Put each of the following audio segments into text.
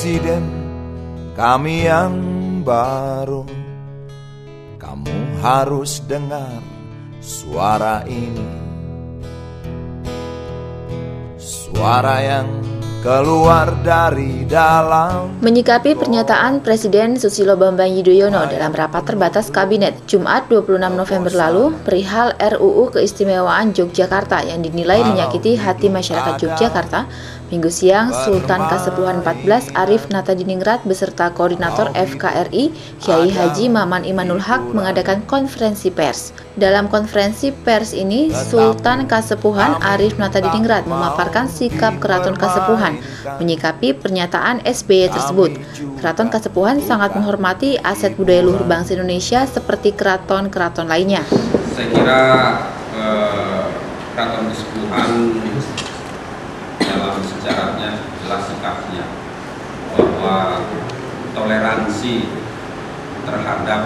Presiden kami yang baru, kamu harus dengar suara ini. Suara yang keluar dari dalam. Menyikapi pernyataan Presiden Susilo Bambang Yudhoyono dalam rapat terbatas Kabinet Jumat 26 November lalu perihal RUU Keistimewaan Yogyakarta yang dinilai menyakiti hati masyarakat Yogyakarta, Minggu siang Sultan Kasepuhan 14 Arif Natadiningrat beserta Koordinator FKRI Kyai Haji Maman Imanul Haq mengadakan konferensi pers. Dalam konferensi pers ini, Sultan Kasepuhan Arif Natadiningrat memaparkan sikap Keraton Kasepuhan menyikapi pernyataan SBY tersebut. Keraton Kasepuhan sangat menghormati aset budaya luhur bangsa Indonesia seperti keraton-keraton lainnya. Saya kira Keraton Kasepuhan dalam sejarahnya jelas sikapnya bahwa toleransi terhadap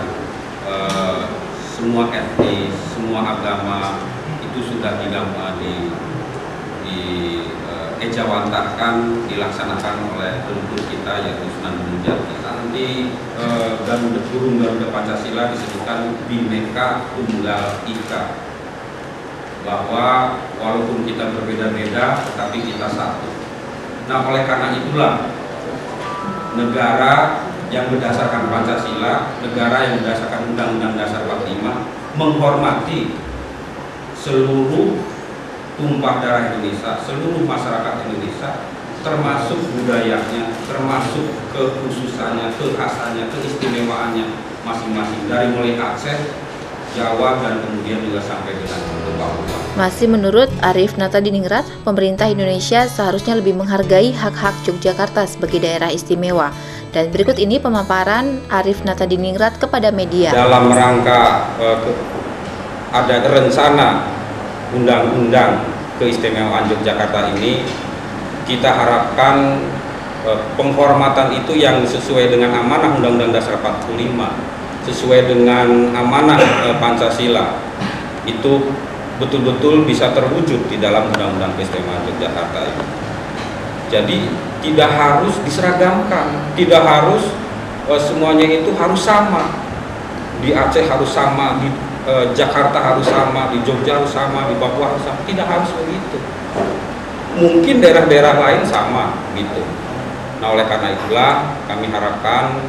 semua etnis, semua agama itu sudah ejawantakan dilaksanakan oleh leluhur kita yaitu Sunan Gunung Jati. Nanti burung Garuda Pancasila disebutkan Bhinneka Tunggal Ika, bahwa walaupun kita berbeda-beda tetapi kita satu. Nah, oleh karena itulah negara yang berdasarkan Pancasila, negara yang berdasarkan Undang-Undang Dasar 45 menghormati seluruh tumpah darah Indonesia, seluruh masyarakat Indonesia, termasuk budayanya, termasuk kekhususannya, kekhasannya, keistimewaannya masing-masing, dari mulai Aceh, Jawa, dan kemudian juga sampai dengan Papua. Masih menurut Arif Natadiningrat, pemerintah Indonesia seharusnya lebih menghargai hak-hak Yogyakarta sebagai daerah istimewa. Dan berikut ini pemaparan Arif Natadiningrat kepada media. Dalam rangka ada rencana Undang-Undang Keistimewaan Yogyakarta ini, kita harapkan penghormatan itu yang sesuai dengan amanah Undang-Undang Dasar 45, sesuai dengan amanah Pancasila, itu betul-betul bisa terwujud di dalam Undang-Undang Keistimewaan Yogyakarta ini. Jadi tidak harus diseragamkan, tidak harus semuanya itu harus sama. Di Aceh harus sama, di Jakarta harus sama, di Jogja harus sama, di Papua harus sama. Tidak harus begitu. Mungkin daerah-daerah lain sama gitu. Nah, oleh karena itulah kami harapkan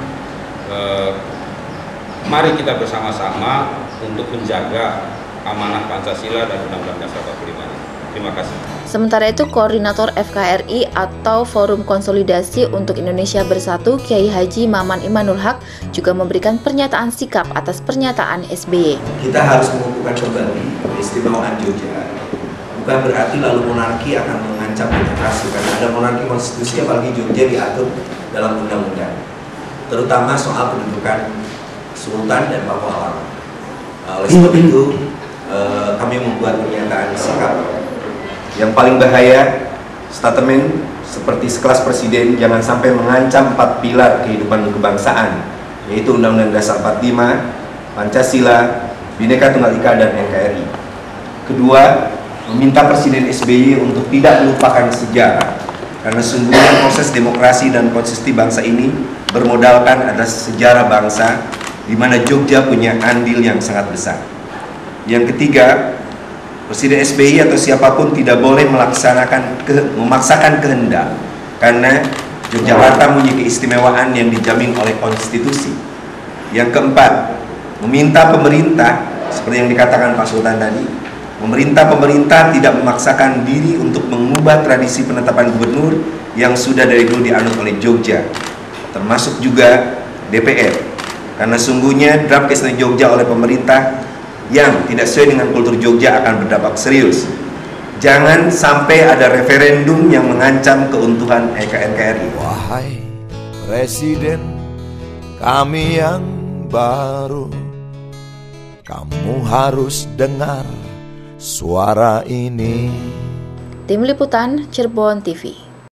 mari kita bersama-sama untuk menjaga amanah Pancasila dan Undang-Undang Dasar 45. Terima kasih. Sementara itu, Koordinator FKRI atau Forum Konsolidasi untuk Indonesia Bersatu Kyai Haji Maman Imanul Haq juga memberikan pernyataan sikap atas pernyataan SBY. Kita harus mengukuhkan kembali keistimewaan Jogja. Bukan berarti lalu monarki akan mengancam demokrasi, karena ada monarki konstitusi, apalagi Jogja diatur dalam undang-undang, terutama soal pendudukan Sultan dan Paku Alaman. Oleh sebab itu, kami membuat pernyataan sikap. Yang paling bahaya, statement seperti sekelas presiden jangan sampai mengancam 4 pilar kehidupan kebangsaan, yaitu Undang-Undang Dasar 45, Pancasila, Bhinneka Tunggal Ika, dan NKRI. Kedua, meminta Presiden SBY untuk tidak melupakan sejarah, karena sungguhnya proses demokrasi dan konstitusi bangsa ini bermodalkan atas sejarah bangsa, di mana Jogja punya andil yang sangat besar. Yang ketiga, Presiden SBY atau siapapun tidak boleh memaksakan kehendak, karena Yogyakarta punya keistimewaan yang dijamin oleh konstitusi. Yang keempat, meminta pemerintah, seperti yang dikatakan Pak Sultan tadi, pemerintah tidak memaksakan diri untuk mengubah tradisi penetapan gubernur yang sudah dari dulu dianut oleh Jogja, termasuk juga DPR. Karena sungguhnya draft keistimewaan Jogja oleh pemerintah yang tidak sesuai dengan kultur Jogja akan berdampak serius. Jangan sampai ada referendum yang mengancam keutuhan NKRI. Wahai Presiden kami yang baru, kamu harus dengar suara ini. Tim Liputan Cirebon TV.